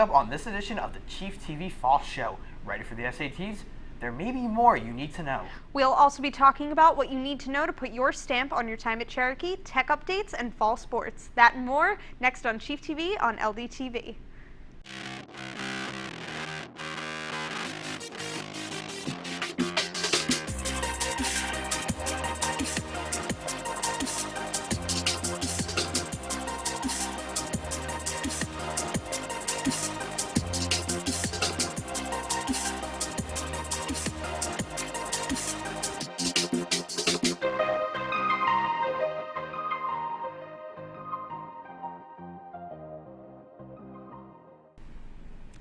up on this edition of the Chief TV Fall Show. Ready for the SATs? There may be more you need to know. We'll also be talking about what you need to know to put your stamp on your time at Cherokee, tech updates, and fall sports. That and more next on Chief TV on LDTV.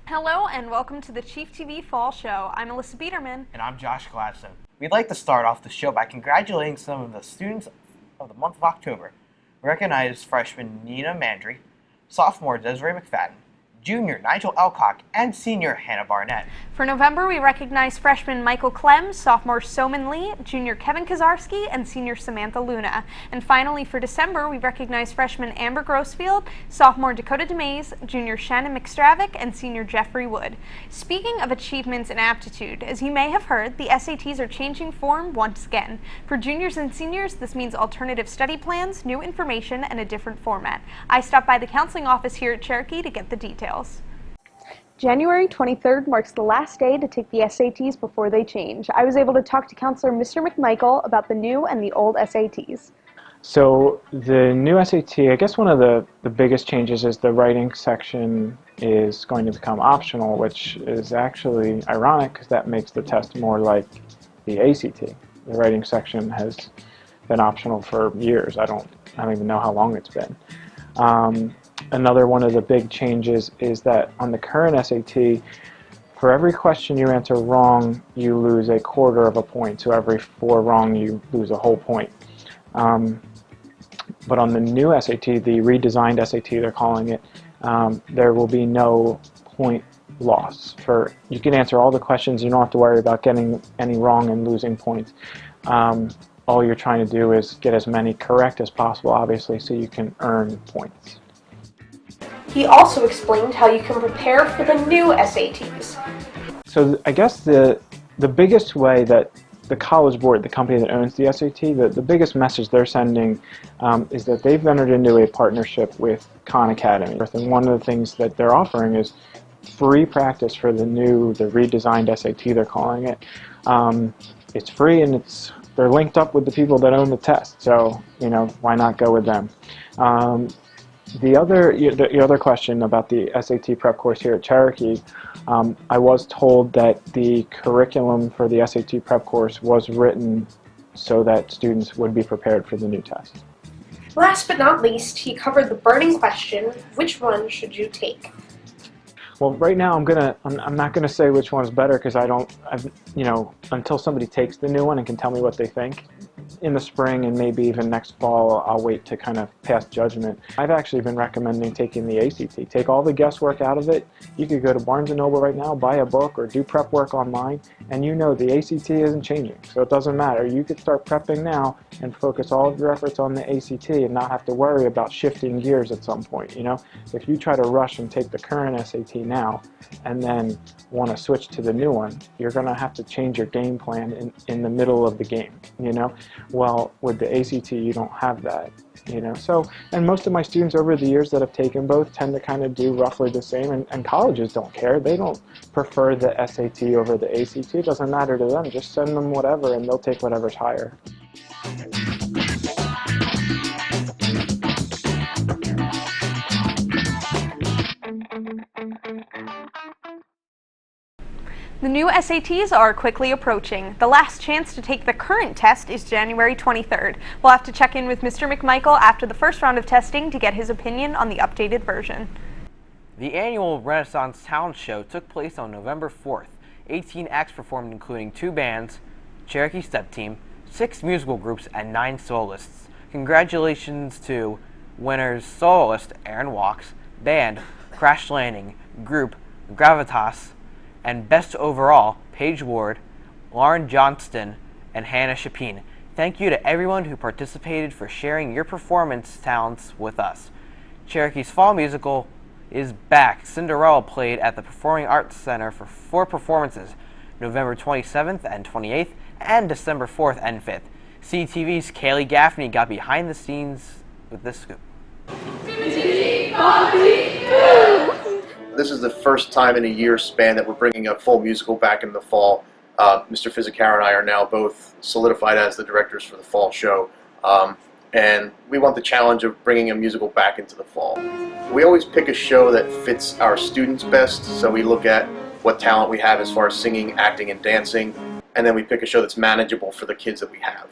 Hello and welcome to the Chief TV Fall Show. I'm Alyssa Biederman. And I'm Josh Gladstone. We'd like to start off the show by congratulating some of the students of the month of October. We recognize freshman Nina Mandry, sophomore Desiree McFadden, junior Nigel Elcock, and senior Hannah Barnett. For November, we recognize freshman Michael Clem, sophomore Soman Lee, junior Kevin Kazarski, and senior Samantha Luna. And finally, for December, we recognize freshman Amber Grossfield, sophomore Dakota DeMays, junior Shannon McStravick, and senior Jeffrey Wood. Speaking of achievements and aptitude, as you may have heard, the SATs are changing form once again. For juniors and seniors, this means alternative study plans, new information, and a different format. I stopped by the counseling office here at Cherokee to get the details. January 23rd marks the last day to take the SATs before they change. I was able to talk to counselor Mr. McMichael about the new and the old SATs. So the new SAT, I guess one of the biggest changes is the writing section is going to become optional, which is actually ironic because that makes the test more like the ACT. The writing section has been optional for years. I don't even know how long it's been. Another one of the big changes is that on the current SAT, for every question you answer wrong, you lose a quarter of a point. So every 4 wrong, you lose a whole point. But on the new SAT, the redesigned SAT, they're calling it, there will be no point loss. You can answer all the questions. You don't have to worry about getting any wrong and losing points. All you're trying to do is get as many correct as possible, obviously, so you can earn points. He also explained how you can prepare for the new SATs. So I guess the biggest way that the College Board, the company that owns the SAT, the biggest message they're sending is that they've entered into a partnership with Khan Academy. And one of the things that they're offering is free practice for the redesigned SAT, they're calling it. It's free and they're linked up with the people that own the test, so why not go with them? The other question about the SAT prep course here at Cherokee, I was told that the curriculum for the SAT prep course was written so that students would be prepared for the new test. Last but not least, he covered the burning question, which one should you take? Well, right now I'm not gonna say which one's better because until somebody takes the new one and can tell me what they think. In the spring and maybe even next fall, I'll wait to kind of pass judgment. I've actually been recommending taking the ACT. Take all the guesswork out of it. You could go to Barnes & Noble right now, buy a book, or do prep work online, and the ACT isn't changing, so it doesn't matter. You could start prepping now and focus all of your efforts on the ACT and not have to worry about shifting gears at some point. If you try to rush and take the current SAT now and then want to switch to the new one, you're going to have to change your game plan in the middle of the game, Well, with the ACT, you don't have that, and most of my students over the years that have taken both tend to kind of do roughly the same, and colleges don't care. They don't prefer the SAT over the ACT. It doesn't matter to them. Just send them whatever, and they'll take whatever's higher. The new SATs are quickly approaching. The last chance to take the current test is January 23rd. We'll have to check in with Mr. McMichael after the first round of testing to get his opinion on the updated version. The annual Renaissance Talent Show took place on November 4th. 18 acts performed, including 2 bands, Cherokee Step Team, 6 musical groups, and 9 soloists. Congratulations to winners soloist Aaron Walks, band Crash Landing, group Gravitas, and best overall, Paige Ward, Lauren Johnston, and Hannah Chapin. Thank you to everyone who participated for sharing your performance talents with us. Cherokee's fall musical is back. Cinderella played at the Performing Arts Center for 4 performances, November 27th and 28th, and December 4th and 5th. CTV's Kaylee Gaffney got behind the scenes with this scoop. This is the first time in a year span that we're bringing a full musical back in the fall. Mr. Fizzicara and I are now both solidified as the directors for the fall show. And we want the challenge of bringing a musical back into the fall. We always pick a show that fits our students best, so we look at what talent we have as far as singing, acting, and dancing, and then we pick a show that's manageable for the kids that we have.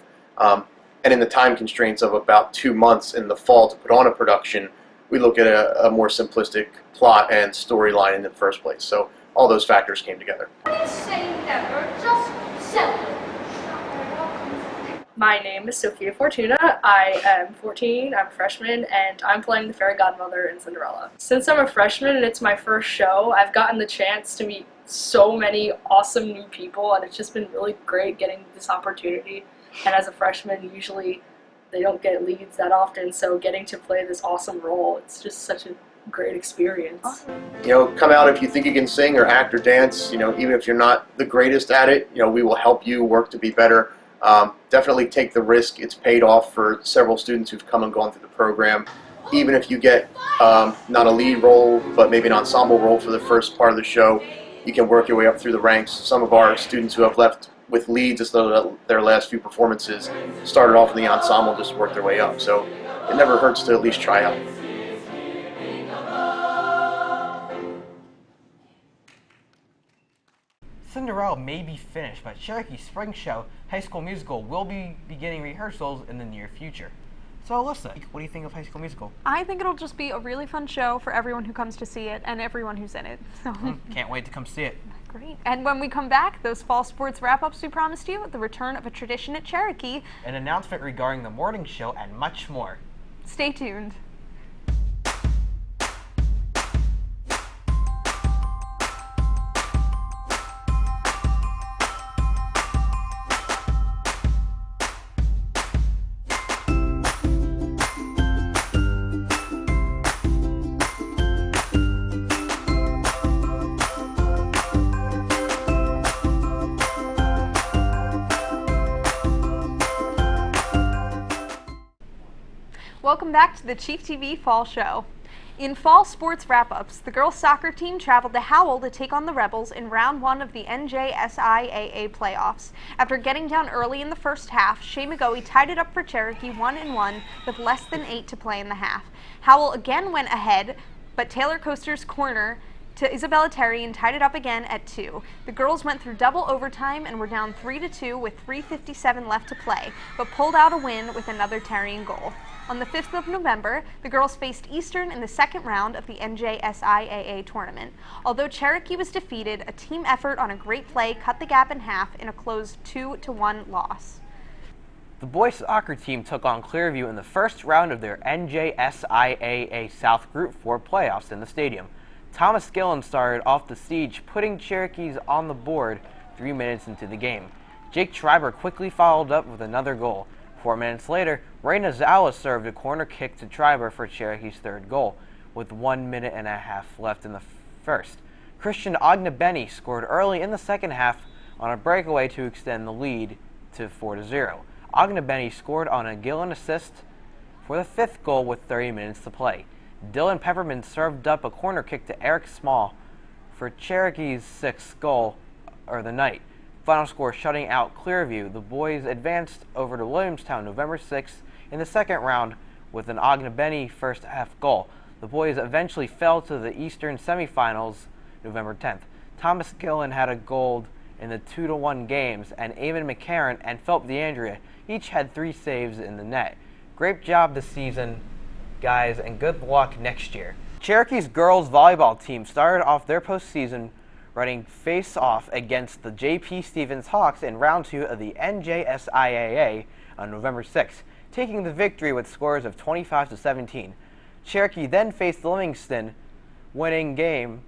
And in the time constraints of about 2 months in the fall to put on a production, we look at a more simplistic plot and storyline in the first place. So all those factors came together. My name is Sophia Fortuna. I am 14, I'm a freshman, and I'm playing the fairy godmother in Cinderella. Since I'm a freshman and it's my first show, I've gotten the chance to meet so many awesome new people, and it's just been really great getting this opportunity. And as a freshman, usually they don't get leads that often, so getting to play this awesome role, it's just such a great experience. You know, come out if you think you can sing or act or dance. You know, even if you're not the greatest at it, you know, we will help you work to be better. Definitely take the risk. It's paid off for several students who've come and gone through the program. Even if you get not a lead role, but maybe an ensemble role for the first part of the show, you can work your way up through the ranks. Some of our students who have left with leads as though their last few performances started off in the ensemble, just worked their way up. So it never hurts to at least try out. Cinderella may be finished, but Cherokee Spring Show High School Musical will be beginning rehearsals in the near future. So Alyssa, what do you think of High School Musical? I think it'll just be a really fun show for everyone who comes to see it and everyone who's in it. So. Can't wait to come see it. Great. And when we come back, those fall sports wrap-ups we promised you, the return of a tradition at Cherokee, An announcement regarding the morning show, and much more. stay tuned. Welcome back to the Chief TV Fall Show. In fall sports wrap-ups, the girls' soccer team traveled to Howell to take on the Rebels in round 1 of the NJSIAA playoffs. After getting down early in the first half, Shea McGoey tied it up for Cherokee 1-1 with less than 8 to play in the half. Howell again went ahead, but Taylor Coaster's corner to Isabella Terry and tied it up again at 2. The girls went through double overtime and were down 3-2 with 3:57 left to play, but pulled out a win with another Terrian goal. On the 5th of November, the girls faced Eastern in the second round of the NJSIAA tournament. Although Cherokee was defeated, a team effort on a great play cut the gap in half in a close 2-1 loss. The boys soccer team took on Clearview in the first round of their NJSIAA South Group 4 playoffs in the stadium. Thomas Gillen started off the siege, putting Cherokees on the board 3 minutes into the game. Jake Schreiber quickly followed up with another goal. 4 minutes later, Ray Nazawa served a corner kick to Schreiber for Cherokee's third goal, with 1 minute and a half left in the first. Christian Ognebenny scored early in the second half on a breakaway to extend the lead to 4-0. Ognebenny scored on a Gillen assist for the 5th goal with 30 minutes to play. Dylan Pepperman served up a corner kick to Eric Small for Cherokee's 6th goal of the night. Final score shutting out Clearview. The boys advanced over to Williamstown November 6th in the second round with an Ognebenny first half goal. The boys eventually fell to the Eastern semifinals November 10th. Thomas Gillen had a goal in the 2-1 games, and Eamon McCarran and Philip DeAndrea each had 3 saves in the net. Great job this season, guys, and good luck next year. Cherokee's girls volleyball team started off their postseason running face-off against the J.P. Stevens Hawks in round 2 of the NJSIAA on November 6th, taking the victory with scores of 25-17. Cherokee then faced Livingston, winning game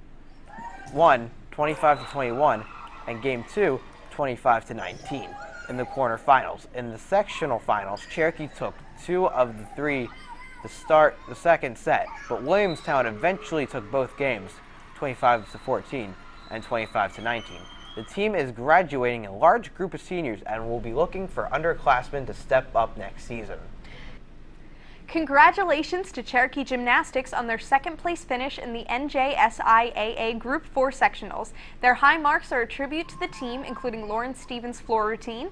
1 25-21 and game 2 25-19 in the quarterfinals. In the sectional finals, Cherokee took 2 of the 3 to start the second set, but Williamstown eventually took both games, 25-14 and 25-19. The team is graduating a large group of seniors and will be looking for underclassmen to step up next season. Congratulations to Cherokee Gymnastics on their second place finish in the NJSIAA Group 4 sectionals. Their high marks are a tribute to the team, including Lauren Stevens' floor routine,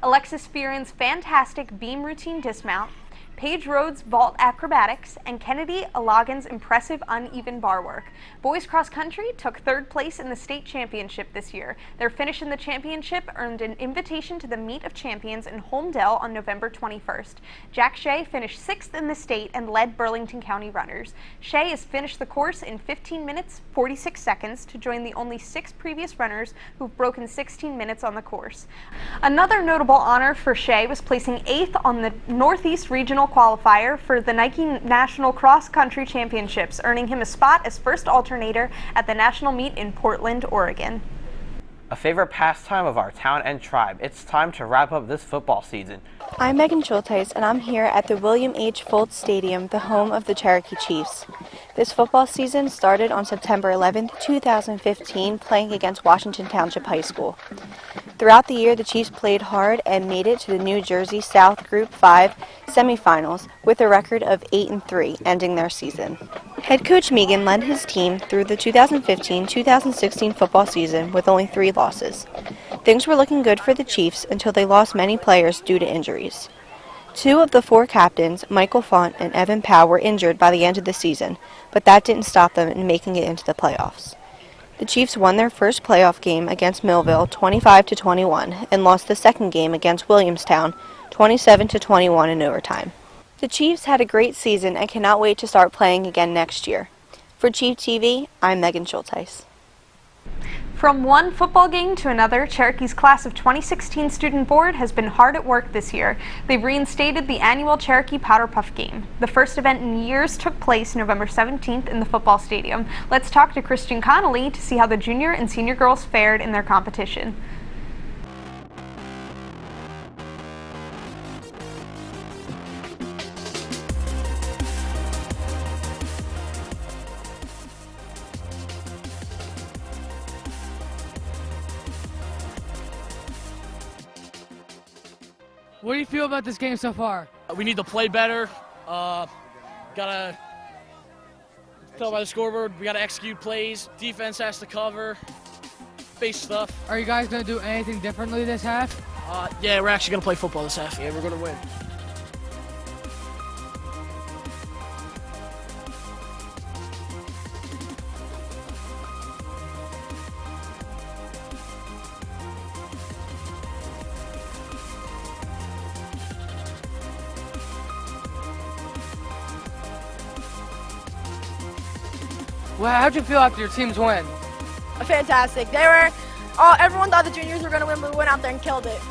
Alexis Fearon's fantastic beam routine dismount, Paige Rhodes' vault acrobatics, and Kennedy Alagan's impressive uneven bar work. Boys cross country took third place in the state championship this year. Their finish in the championship earned an invitation to the Meet of Champions in Holmdel on November 21st. Jack Shea finished 6th in the state and led Burlington County runners. Shea has finished the course in 15 minutes 46 seconds to join the only 6 previous runners who've broken 16 minutes on the course. Another notable honor for Shea was placing 8th on the Northeast Regional qualifier for the Nike National Cross Country Championships, earning him a spot as first alternator at the national meet in Portland, Oregon. A favorite pastime of our town and tribe. It's time to wrap up this football season. I'm Megan Schulteis, and I'm here at the William H. Foltz Stadium, the home of the Cherokee Chiefs. This football season started on September 11, 2015, playing against Washington Township High School. Throughout the year, the Chiefs played hard and made it to the New Jersey South Group 5 semifinals with a record of 8-3, ending their season. Head coach Megan led his team through the 2015-2016 football season with only 3 losses. Things were looking good for the Chiefs until they lost many players due to injuries. 2 of the 4 captains, Michael Font and Evan Powell, were injured by the end of the season, but that didn't stop them in making it into the playoffs. The Chiefs won their first playoff game against Millville 25-21 and lost the second game against Williamstown 27-21 in overtime. The Chiefs had a great season and cannot wait to start playing again next year. For Chief TV, I'm Megan Schulteis. From one football game to another, Cherokee's class of 2016 student board has been hard at work this year. They've reinstated the annual Cherokee Powder Puff game. The first event in years took place November 17th in the football stadium. Let's talk to Christian Connolly to see how the junior and senior girls fared in their competition. What do you feel about this game so far? We need to play better. Gotta tell by the scoreboard. We gotta execute plays. Defense has to cover. Base stuff. Are you guys gonna do anything differently this half? Yeah, we're actually gonna play football this half. Yeah, we're gonna win. Well, how'd you feel after your teams win? Fantastic. Everyone thought the juniors were going to win, but we went out there and killed it.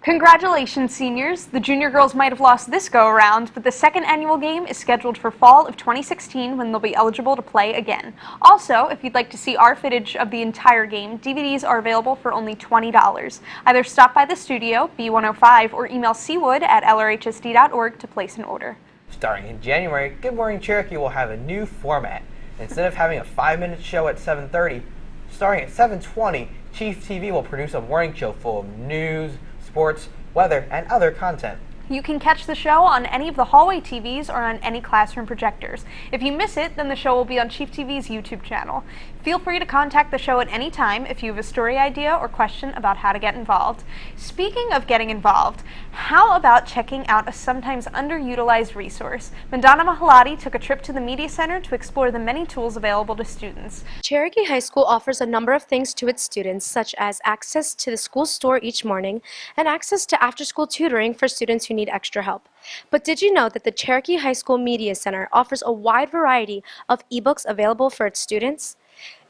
Congratulations, seniors! The junior girls might have lost this go-around, but the second annual game is scheduled for fall of 2016 when they'll be eligible to play again. Also, if you'd like to see our footage of the entire game, DVDs are available for only $20. Either stop by the studio, B105, or email cwood@lrhsd.org to place an order. Starting in January, Good Morning Cherokee will have a new format. Instead of having a 5-minute show at 7:30, starting at 7:20, Chief TV will produce a morning show full of news, sports, weather, and other content. You can catch the show on any of the hallway TVs or on any classroom projectors. If you miss it, then the show will be on Chief TV's YouTube channel. Feel free to contact the show at any time if you have a story idea or question about how to get involved. Speaking of getting involved, how about checking out a sometimes underutilized resource? Mandana Mahalati took a trip to the Media Center to explore the many tools available to students. Cherokee High School offers a number of things to its students, such as access to the school store each morning and access to after-school tutoring for students who need extra help. But did you know that the Cherokee High School Media Center offers a wide variety of ebooks available for its students?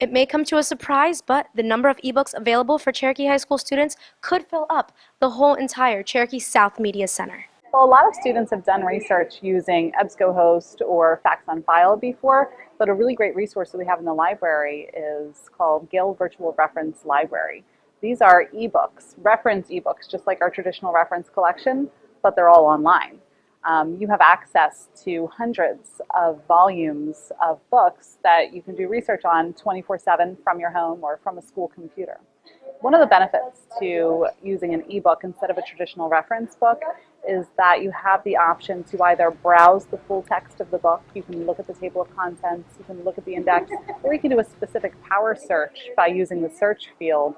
It may come to a surprise, but the number of ebooks available for Cherokee High School students could fill up the whole entire Cherokee South Media Center. Well, a lot of students have done research using EBSCOhost or Facts on File before, but a really great resource that we have in the library is called Gale Virtual Reference Library. These are ebooks, reference ebooks, just like our traditional reference collection, but they're all online. You have access to hundreds of volumes of books that you can do research on 24/7 from your home or from a school computer. One of the benefits to using an ebook instead of a traditional reference book is that you have the option to either browse the full text of the book, you can look at the table of contents, you can look at the index, or you can do a specific power search by using the search field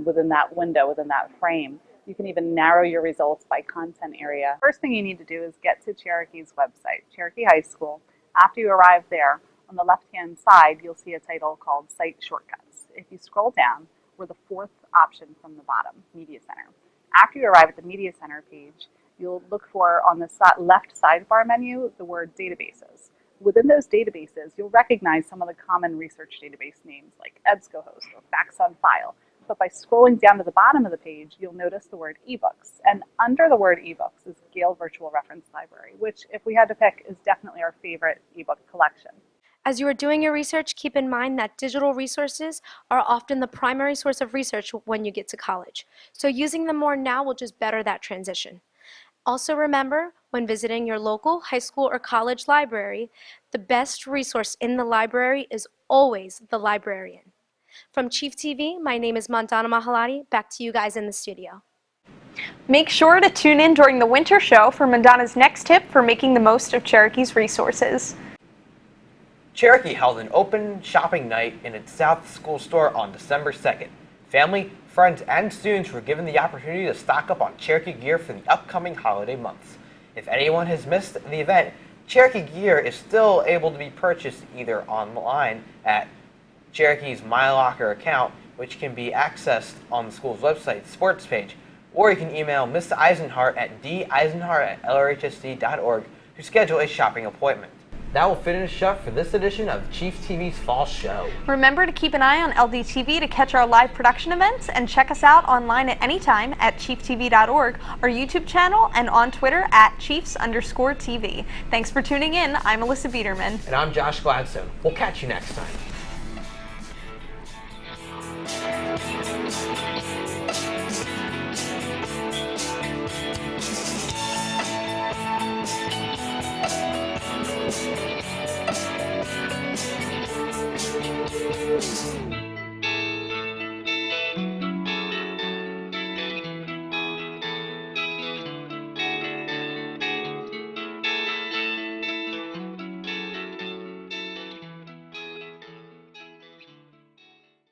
within that window, within that frame. You can even narrow your results by content area. First thing you need to do is get to Cherokee's website, Cherokee High School. After you arrive there, on the left-hand side, you'll see a title called Site Shortcuts. If you scroll down, we're the fourth option from the bottom, Media Center. After you arrive at the Media Center page, you'll look for, on the left sidebar menu, the word databases. Within those databases, you'll recognize some of the common research database names like EBSCOhost or Facts on File. But by scrolling down to the bottom of the page, you'll notice the word ebooks. And under the word ebooks is Gale Virtual Reference Library, which, if we had to pick, is definitely our favorite ebook collection. As you are doing your research, keep in mind that digital resources are often the primary source of research when you get to college. So using them more now will just better that transition. Also remember, when visiting your local high school or college library, the best resource in the library is always the librarian. From Chief TV, my name is Mandana Mahalati. Back to you guys in the studio. Make sure to tune in during the winter show for Mandana's next tip for making the most of Cherokee's resources. Cherokee held an open shopping night in its South School store on December 2nd. Family, friends, and students were given the opportunity to stock up on Cherokee gear for the upcoming holiday months. If anyone has missed the event, Cherokee gear is still able to be purchased either online at Cherokee's MyLocker account, which can be accessed on the school's website sports page, or you can email Ms. Eisenhart at d.eisenhart@lrhsd.org to schedule a shopping appointment. That will finish up for this edition of Chief TV's Fall Show. Remember to keep an eye on LDTV to catch our live production events, and check us out online at any time at chieftv.org, our YouTube channel, and on Twitter at Chiefs_TV. Thanks for tuning in. I'm Alyssa Biederman. And I'm Josh Gladstone. We'll catch you next time.